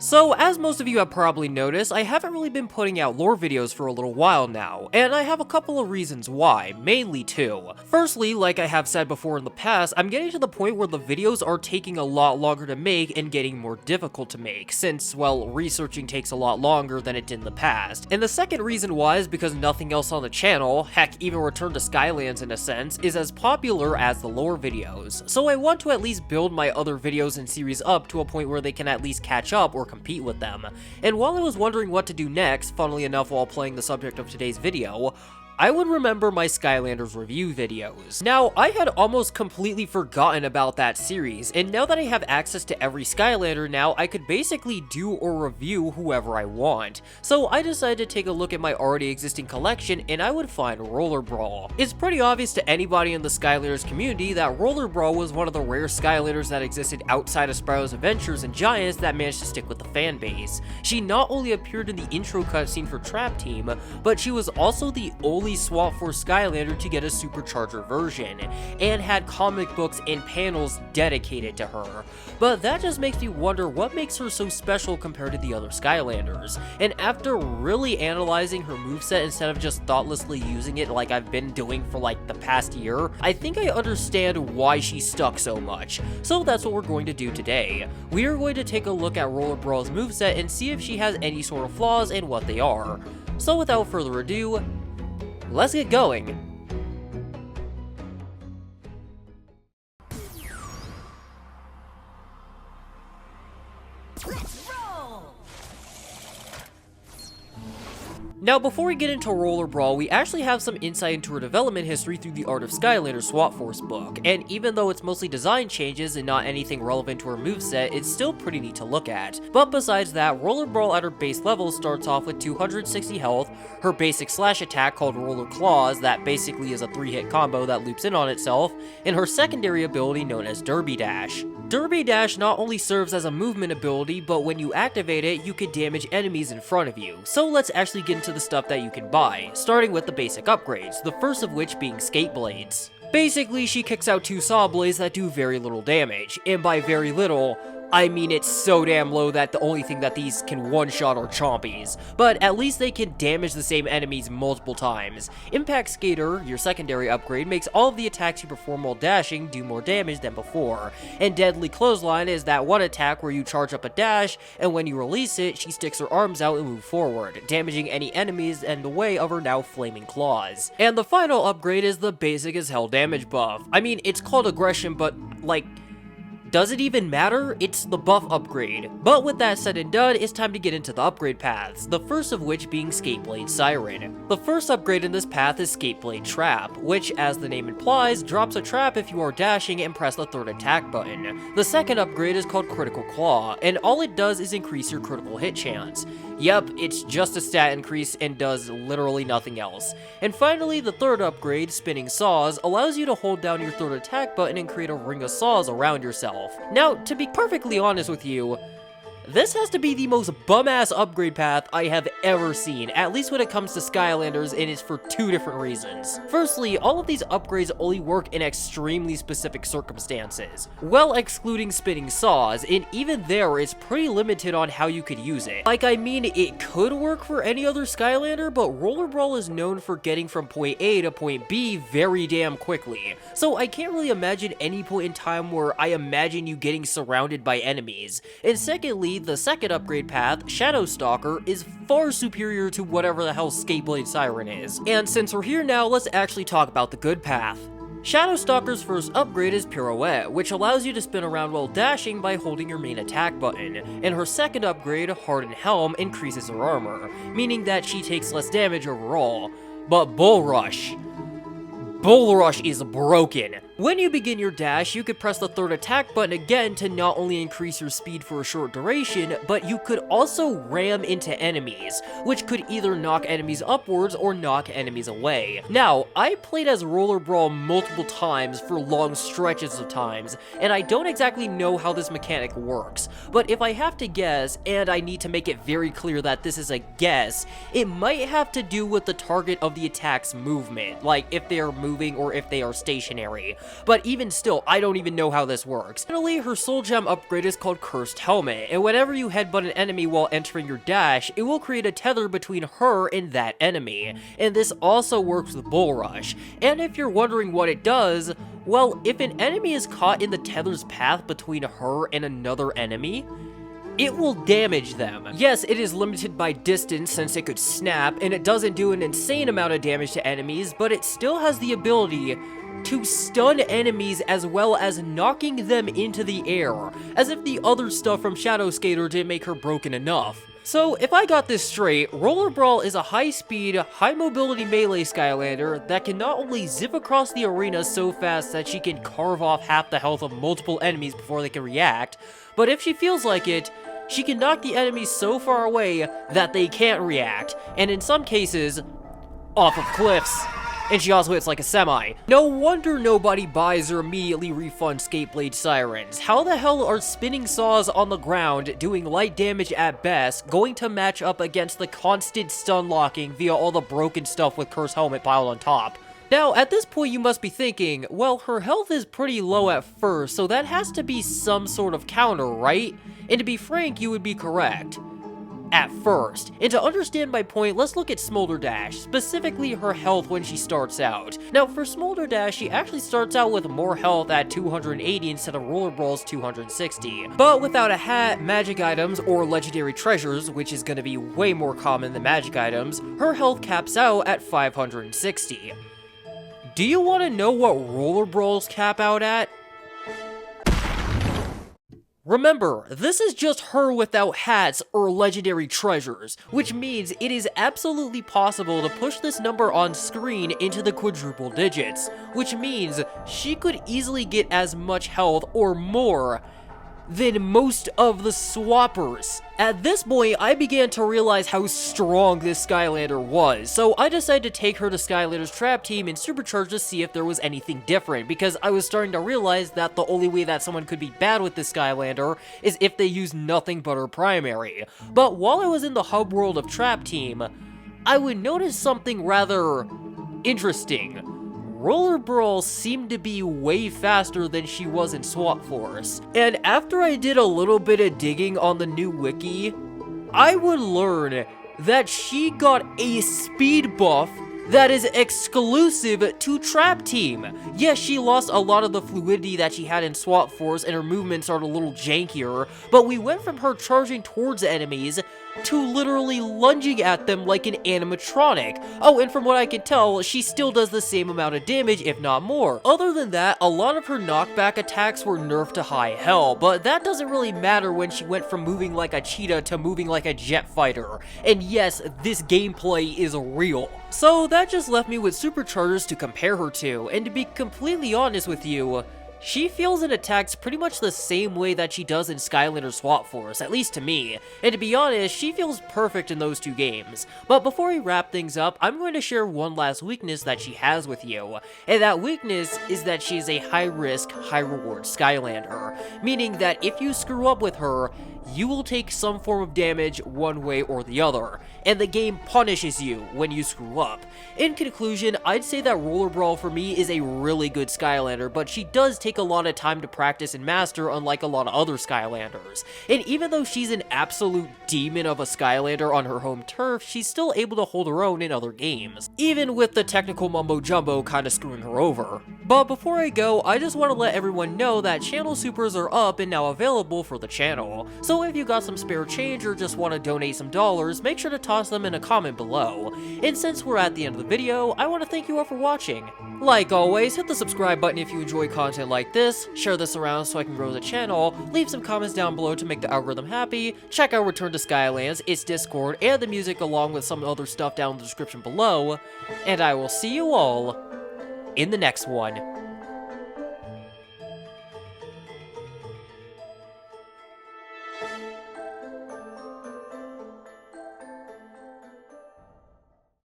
So, as most of you have probably noticed, I haven't really been putting out lore videos for a little while now, and I have a couple of reasons why, mainly two. Firstly, like I have said before in the past, I'm getting to the point where the videos are taking a lot longer to make and getting more difficult to make, since, well, researching takes a lot longer than it did in the past. And the second reason why is because nothing else on the channel, heck, even Return to Skylands in a sense, is as popular as the lore videos. So I want to at least build my other videos and series up to a point where they can at least catch up or compete with them. And while I was wondering what to do next, funnily enough while playing the subject of today's video, I would remember my Skylanders review videos. Now, I had almost completely forgotten about that series, and now that I have access to every Skylander now, I could basically do or review whoever I want. So I decided to take a look at my already existing collection, and I would find Roller Brawl. It's pretty obvious to anybody in the Skylanders community that Roller Brawl was one of the rare Skylanders that existed outside of Spyro's Adventures and Giants that managed to stick with the fan base. She not only appeared in the intro cutscene for Trap Team, but she was also the only Swap Force Skylander to get a supercharger version, and had comic books and panels dedicated to her. But that just makes me wonder what makes her so special compared to the other Skylanders. And after really analyzing her moveset instead of just thoughtlessly using it like I've been doing for like the past year, I think I understand why she stuck so much. So that's what we're going to do today. We are going to take a look at Roller Brawl's moveset and see if she has any sort of flaws and what they are. So without further ado, let's get going. Now, before we get into Roller Brawl, we actually have some insight into her development history through the Art of Skylander Swap Force book, and even though it's mostly design changes and not anything relevant to her moveset, it's still pretty neat to look at. But besides that, Roller Brawl at her base level starts off with 260 health, her basic slash attack called Roller Claws that basically is a 3-hit combo that loops in on itself, and her secondary ability known as Derby Dash. Derby Dash not only serves as a movement ability, but when you activate it, you can damage enemies in front of you. So let's actually get into the stuff that you can buy, starting with the basic upgrades, the first of which being Skateblades. Basically, she kicks out 2 saw blades that do very little damage, and by very little, I mean it's so damn low that the only thing that these can one-shot are chompies, but at least they can damage the same enemies multiple times. Impact Skater, your secondary upgrade, makes all of the attacks you perform while dashing do more damage than before, and Deadly Clothesline is that one attack where you charge up a dash, and when you release it, she sticks her arms out and moves forward, damaging any enemies in the way of her now flaming claws. And the final upgrade is the basic as hell damage buff. I mean, it's called aggression, but like, does it even matter? It's the buff upgrade. But with that said and done, it's time to get into the upgrade paths, the first of which being Skateblade Siren. The first upgrade in this path is Skateblade Trap, which, as the name implies, drops a trap if you are dashing and press the third attack button. The second upgrade is called Critical Claw, and all it does is increase your critical hit chance. Yep, it's just a stat increase and does literally nothing else. And finally, the third upgrade, Spinning Saws, allows you to hold down your third attack button and create a ring of saws around yourself. Now, to be perfectly honest with you, this has to be the most bum-ass upgrade path I have ever seen, at least when it comes to Skylanders, and it's for 2 different reasons. Firstly, all of these upgrades only work in extremely specific circumstances, well excluding Spinning Saws, and even there, it's pretty limited on how you could use it. Like, I mean, it could work for any other Skylander, but Roller Brawl is known for getting from point A to point B very damn quickly, so I can't really imagine any point in time where I imagine you getting surrounded by enemies. And secondly, the second upgrade path, Shadow Stalker, is far superior to whatever the hell Skateblade Siren is. And since we're here now, let's actually talk about the good path. Shadow Stalker's first upgrade is Pirouette, which allows you to spin around while dashing by holding your main attack button, and her second upgrade, Hardened Helm, increases her armor, meaning that she takes less damage overall. But Bull Rush is broken. When you begin your dash, you could press the third attack button again to not only increase your speed for a short duration, but you could also ram into enemies, which could either knock enemies upwards or knock enemies away. Now, I played as Roller Brawl multiple times for long stretches of times, and I don't exactly know how this mechanic works, but if I have to guess, and I need to make it very clear that this is a guess, it might have to do with the target of the attack's movement, like if they are moving or if they are stationary. but even still, I don't even know how this works. Finally, her soul gem upgrade is called Cursed Helmet, and whenever you headbutt an enemy while entering your dash, it will create a tether between her and that enemy, and this also works with Bull Rush. And if you're wondering what it does, well, if an enemy is caught in the tether's path between her and another enemy, it will damage them. Yes, it is limited by distance since it could snap, and it doesn't do an insane amount of damage to enemies, but it still has the ability to stun enemies as well as knocking them into the air, as if the other stuff from Shadow Skater didn't make her broken enough. So, if I got this straight, Roller Brawl is a high-speed, high-mobility melee Skylander that can not only zip across the arena so fast that she can carve off half the health of multiple enemies before they can react, but if she feels like it, she can knock the enemies so far away that they can't react, and in some cases, off of cliffs. And she also hits like a semi. No wonder nobody buys or immediately refunds Skateblade Sirens. How the hell are spinning saws on the ground, doing light damage at best, going to match up against the constant stun locking via all the broken stuff with Cursed Helmet piled on top? Now, at this point you must be thinking, well, her health is pretty low at first, so that has to be some sort of counter, right? And to be frank, you would be correct. At first. And to understand my point, let's look at Smolder Dash, specifically her health when she starts out. Now, for Smolder Dash, she actually starts out with more health at 280 instead of Roller Brawl's 260. But without a hat, magic items, or legendary treasures, which is going to be way more common than magic items, her health caps out at 560. Do you want to know what Roller Brawls cap out at? Remember, this is just her without hats or legendary treasures, which means it is absolutely possible to push this number on screen into the quadruple digits, which means she could easily get as much health or more than most of the swappers. At this point, I began to realize how strong this Skylander was, so I decided to take her to Skylander's trap team and supercharge to see if there was anything different, because I was starting to realize that the only way that someone could be bad with this Skylander is if they use nothing but her primary. But while I was in the hub world of trap team, I would notice something rather interesting. Roller Brawl seemed to be way faster than she was in Swap Force. And after I did a little bit of digging on the new wiki, I would learn that she got a speed buff that is exclusive to Trap Team. Yes, she lost a lot of the fluidity that she had in Swap Force and her movements are a little jankier, but we went from her charging towards enemies to literally lunging at them like an animatronic. Oh, and from what I can tell, she still does the same amount of damage, if not more. Other than that, a lot of her knockback attacks were nerfed to high hell, but that doesn't really matter when she went from moving like a cheetah to moving like a jet fighter. And yes, this gameplay is real. So that just left me with superchargers to compare her to, and to be completely honest with you, she feels and attacks pretty much the same way that she does in Skylander Swap Force, at least to me, and to be honest, she feels perfect in those two games. But before we wrap things up, I'm going to share one last weakness that she has with you, and that weakness is that she is a high-risk, high-reward Skylander, meaning that if you screw up with her, you will take some form of damage one way or the other, and the game punishes you when you screw up. In conclusion, I'd say that Roller Brawl for me is a really good Skylander, but she does take a lot of time to practice and master, unlike a lot of other Skylanders. And even though she's an absolute demon of a Skylander on her home turf, she's still able to hold her own in other games, even with the technical mumbo-jumbo kinda screwing her over. But before I go, I just want to let everyone know that channel supers are up and now available for the channel. So if you got some spare change or just want to donate some dollars, make sure to toss them in a comment below. And since we're at the end of the video, I want to thank you all for watching. Like always, hit the subscribe button if you enjoy content like this, share this around so I can grow the channel, leave some comments down below to make the algorithm happy, check out Return to Skylands, its Discord, and the music along with some other stuff down in the description below, and I will see you all in the next one.